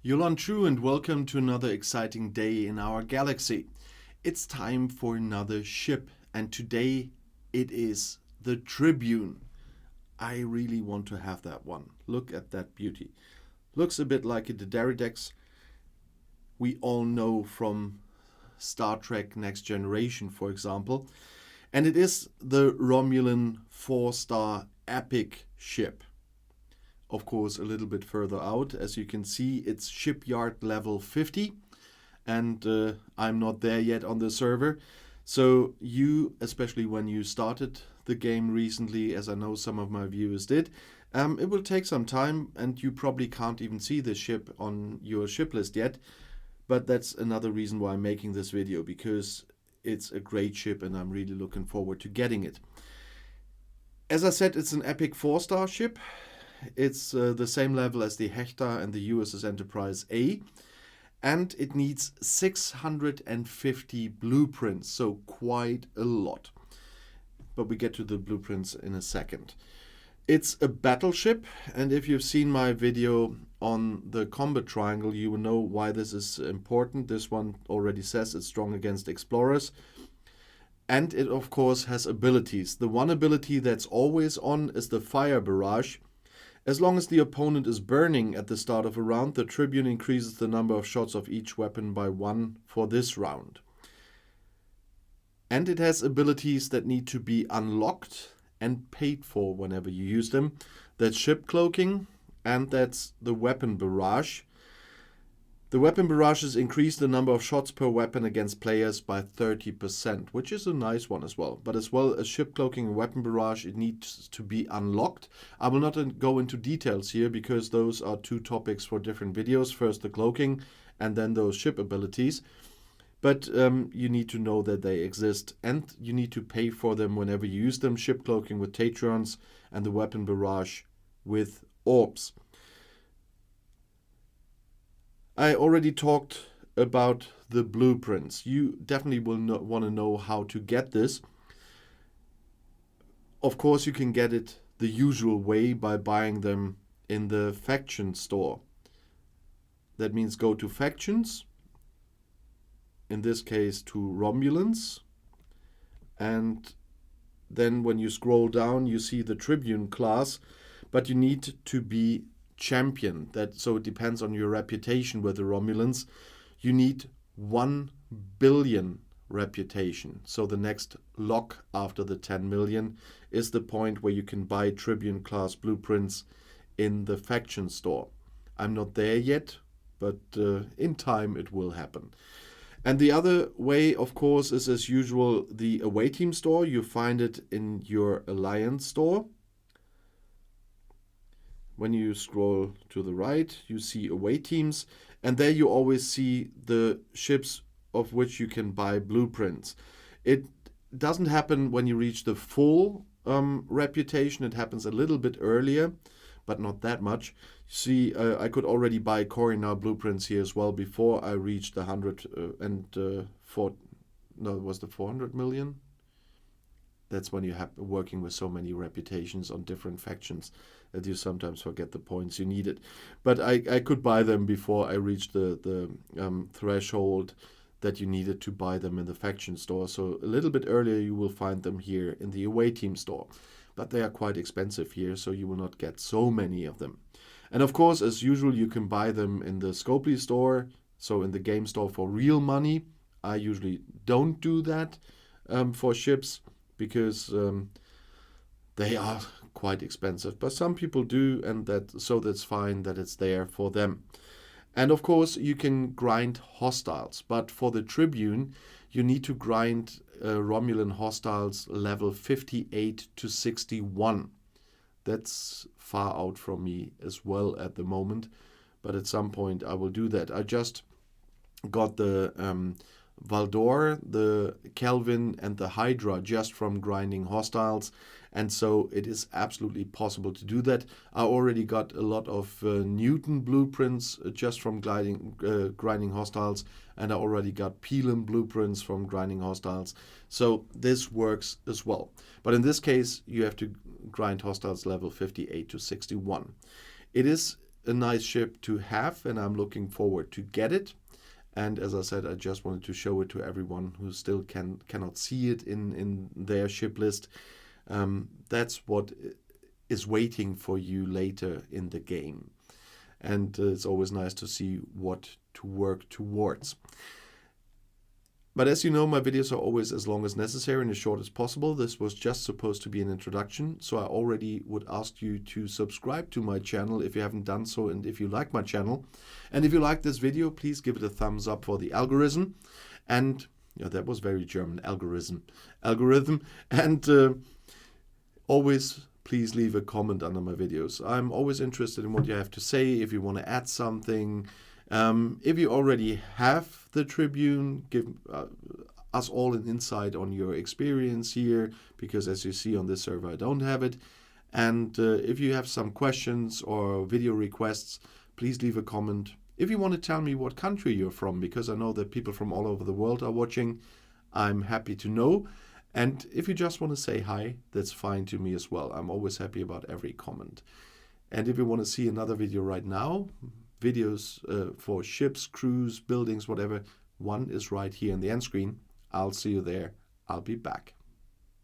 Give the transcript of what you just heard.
Romulan True and welcome to another exciting day in our galaxy. It's time for another ship, and today it is the Tribune. I really want to have that one. Look at that beauty. Looks a bit like a Dederidex we all know from Star Trek Next Generation, for example. And it is the Romulan 4-star epic ship. Of course, a little bit further out. As you can see, it's shipyard level 50. And I'm not there yet on the server. So you, especially when you started the game recently, as I know some of my viewers did, it will take some time and you probably can't even see the ship on your ship list yet. But that's another reason why I'm making this video, because it's a great ship and I'm really looking forward to getting it. As I said, it's an epic 4-star ship. It's the same level as the Hector and the USS Enterprise A. And it needs 650 blueprints, so quite a lot. But we get to the blueprints in a second. It's a battleship, and if you've seen my video on the combat triangle, you will know why this is important. This one already says it's strong against explorers. And it, of course, has abilities. The one ability that's always on is the fire barrage. As long as the opponent is burning at the start of a round, the Tribune increases the number of shots of each weapon by 1 for this round. And it has abilities that need to be unlocked and paid for whenever you use them. That's ship cloaking, and that's the weapon barrage. The weapon barrages increase the number of shots per weapon against players by 30%, which is a nice one as well. But as well as ship cloaking and weapon barrage, it needs to be unlocked. I will not go into details here because those are two topics for different videos. First the cloaking and then those ship abilities. But you need to know that they exist and you need to pay for them whenever you use them. Ship cloaking with Tatrons and the weapon barrage with orbs. I already talked about the blueprints. You definitely will want to know how to get this. Of course, you can get it the usual way by buying them in the faction store. That means go to factions, in this case to Romulans, and then when you scroll down you see the Tribune class, but you need to be champion. So it depends on your reputation with the Romulans. You need 1 billion reputation. So the next lock after the 10 million is the point where you can buy Tribune class blueprints in the faction store. I'm not there yet, but in time it will happen. And the other way, of course, is as usual the away team store. You find it in your alliance store. When you scroll to the right, you see away teams, and there you always see the ships of which you can buy blueprints. It doesn't happen when you reach the full reputation. It happens a little bit earlier, but not that much. See, I could already buy Corina blueprints here as well before I reached the 400 million. That's when you have working with so many reputations on different factions that you sometimes forget the points you needed. But I could buy them before I reached the threshold that you needed to buy them in the faction store. So a little bit earlier you will find them here in the away team store. But they are quite expensive here, so you will not get so many of them. And of course, as usual, you can buy them in the Scopely store, so in the game store for real money. I usually don't do that for ships because they are quite expensive. But some people do, and that's fine that it's there for them. And of course, you can grind hostiles. But for the Tribune, you need to grind Romulan hostiles level 58 to 61. That's far out from me as well at the moment, but at some point I will do that. I just got the Valdor, the Kelvin and the Hydra just from grinding hostiles, and so it is absolutely possible to do that. I already got a lot of Newton blueprints just from grinding hostiles, and I already got Pelham blueprints from grinding hostiles. So this works as well. But in this case, you have to grind hostiles level 58 to 61. It is a nice ship to have, and I'm looking forward to get it. And as I said, I just wanted to show it to everyone who still cannot see it in their ship list. That's what is waiting for you later in the game. And it's always nice to see what to work towards. But as you know, my videos are always as long as necessary and as short as possible. This was just supposed to be an introduction, so I already would ask you to subscribe to my channel if you haven't done so, and if you like my channel. And if you like this video, please give it a thumbs up for the algorithm. And yeah, that was very German, algorithm. And always please leave a comment under my videos. I'm always interested in what you have to say, if you want to add something. If you already have the Tribune, give us all an insight on your experience here, because as you see on this server, I don't have it. And if you have some questions or video requests, please leave a comment. If you want to tell me what country you're from, because I know that people from all over the world are watching, I'm happy to know. And if you just want to say hi, that's fine to me as well. I'm always happy about every comment. And if you want to see another video right now, videos for ships, crews, buildings, whatever, one is right here in the end screen. I'll see you there. I'll be back.